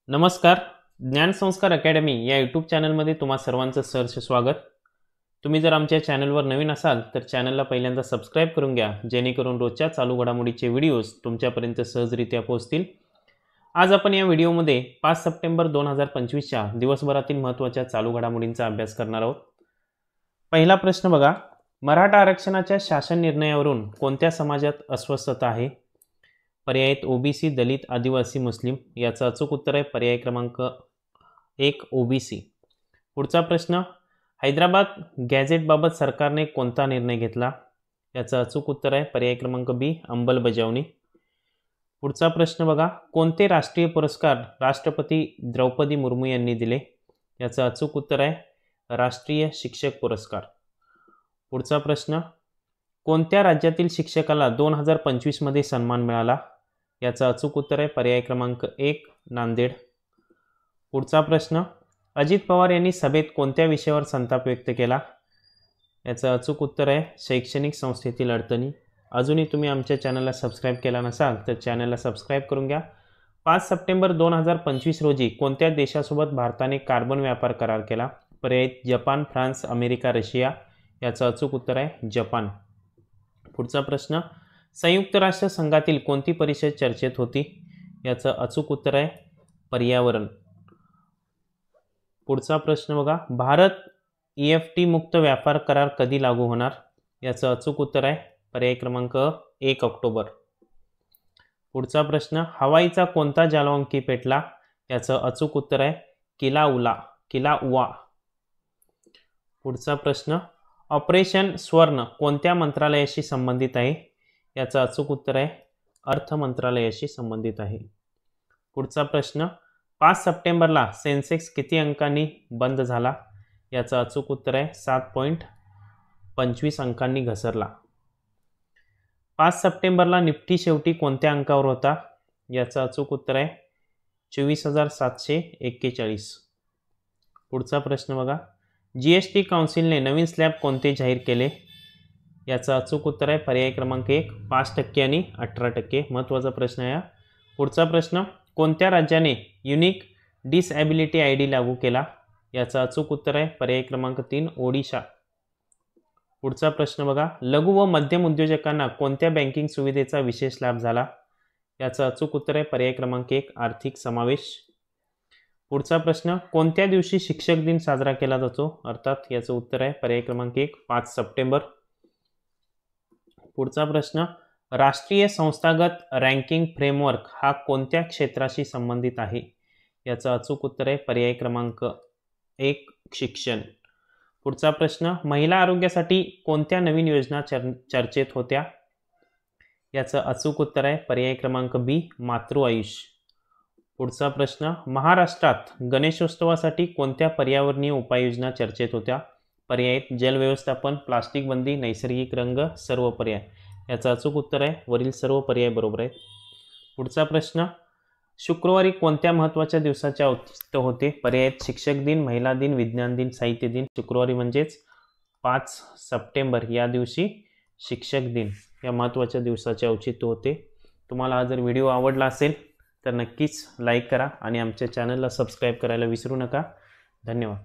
नमस्कार. ज्ञानसंस्कार अकॅडमी या यूट्यूब चॅनलमध्ये तुम्हा सर्वांचं सहर्ष स्वागत. तुम्ही जर आमच्या चॅनलवर नवीन असाल तर चॅनलला पहिल्यांदा सबस्क्राईब करून घ्या, जेणेकरून रोजच्या चालू घडामोडीचे व्हिडिओज तुमच्यापर्यंत सहजरित्या पोहोचतील. आज आपण या व्हिडिओमध्ये 5 सप्टेंबर 2025च्या दिवसभरातील महत्त्वाच्या चालू घडामोडींचा अभ्यास करणार आहोत. पहिला प्रश्न बघा, मराठा आरक्षणाच्या शासन निर्णयावरून कोणत्या समाजात अस्वस्थता आहे? पर्याय आहेत ओबीसी, दलित, आदिवासी, मुस्लिम. याचं अचूक उत्तर आहे पर्याय क्रमांक 1 ओबीसी. पुढचा प्रश्न, हैदराबाद गॅझेटबाबत सरकारने कोणता निर्णय घेतला? याचं अचूक उत्तर आहे पर्याय क्रमांक बी अंमलबजावणी. पुढचा प्रश्न बघा, कोणते राष्ट्रीय पुरस्कार राष्ट्रपती द्रौपदी मुर्मू यांनी दिले? याचं अचूक उत्तर आहे राष्ट्रीय शिक्षक पुरस्कार. पुढचा प्रश्न, कोणत्या राज्यातील शिक्षकाला 2025 मध्ये सन्मान मिळाला? याचं अचूक उत्तर आहे पर्याय क्रमांक 1 नांदेड. पुढचा प्रश्न, अजित पवार यांनी सभेत कोणत्या विषयावर संताप व्यक्त केला? याचं अचूक उत्तर आहे शैक्षणिक संस्थेतील अडचणी. अजूनही तुम्ही आमच्या चॅनलला सबस्क्राईब केला नसाल तर चॅनलला सबस्क्राईब करून घ्या. 5 सप्टेंबर 2025 रोजी कोणत्या देशासोबत भारताने कार्बन व्यापार करार केला? पर्याय जपान, फ्रान्स, अमेरिका, रशिया. याचं अचूक उत्तर आहे जपान. पुढचा प्रश्न, संयुक्त राष्ट्र संघातील कोणती परिषद चर्चेत होती? याचं अचूक उत्तर आहे पर्यावरण. पुढचा प्रश्न बघा, भारत EFT मुक्त व्यापार करार कधी लागू होणार? याचं अचूक उत्तर आहे पर्याय क्रमांक 1 ऑक्टोबर. पुढचा प्रश्न, हवाईचा कोणता ज्वालामुखी पेटला? याचं अचूक उत्तर आहे किलाउआ. पुढचा प्रश्न, ऑपरेशन स्वर्ण कोणत्या मंत्रालयाशी संबंधित आहे? याचं अचूक उत्तर आहे अर्थ मंत्रालयाशी संबंधित आहे. पुढचा प्रश्न, 5 सप्टेंबरला सेन्सेक्स किती अंकांनी बंद झाला? याचं अचूक उत्तर आहे 7.25 अंकांनी घसरला. 5 सप्टेंबरला निफ्टी शेवटी कोणत्या अंकावर होता? याचं अचूक उत्तर आहे 24,741. पुढचा प्रश्न बघा, GST काउन्सिलने नवीन स्लॅब कोणते जाहीर केले? याचं अचूक उत्तर आहे पर्याय क्रमांक 1 5% आणि 18%. महत्त्वाचा प्रश्न आहे. पुढचा प्रश्न, कोणत्या राज्याने युनिक डिसॅबिलिटी ID लागू केला? याचं अचूक उत्तर आहे पर्याय क्रमांक 3 ओडिशा. पुढचा प्रश्न बघा, लघु व मध्यम उद्योजकांना कोणत्या बँकिंग सुविधेचा विशेष लाभ झाला? याचं अचूक उत्तर आहे पर्याय क्रमांक 1 आर्थिक समावेश. पुढचा प्रश्न, कोणत्या दिवशी शिक्षक दिन साजरा केला जातो? अर्थात याचं उत्तर आहे पर्याय क्रमांक 1 5 सप्टेंबर. पुढचा प्रश्न, राष्ट्रीय संस्थागत रँकिंग फ्रेमवर्क हा कोणत्या क्षेत्राशी संबंधित आहे? याचं अचूक उत्तर आहे पर्याय क्रमांक 1 शिक्षण. पुढचा प्रश्न, महिला आरोग्यासाठी कोणत्या नवीन योजना चर्चेत होत्या? याचं अचूक उत्तर आहे पर्याय क्रमांक बी मातृ आयुष. पुढचा प्रश्न, महाराष्ट्रात गणेशोत्सवासाठी कोणत्या पर्यावरणीय उपाययोजना चर्चेत होत्या? पर्याय जल व्यवस्थापन, प्लास्टिक बंदी, नैसर्गिक रंग, सर्व पर्याय. याचं अचूक उत्तर आहे वरील सर्व पर्याय बरोबर आहेत. पुढचा प्रश्न, शुक्रवारी कोणत्या महत्त्वाच्या दिवसाचे औचित्य होते? पर्याय शिक्षक दिन, महिला दिन, विज्ञान दिन, साहित्य दिन. शुक्रवारी म्हणजेच 5 सप्टेंबर या दिवशी शिक्षक दिन या महत्त्वाच्या दिवसाचे औचित्य होते. तुम्हाला हा जर व्हिडिओ आवडला असेल तर नक्कीच लाईक करा आणि आमच्या चॅनलला सबस्क्राईब करायला विसरू नका. धन्यवाद.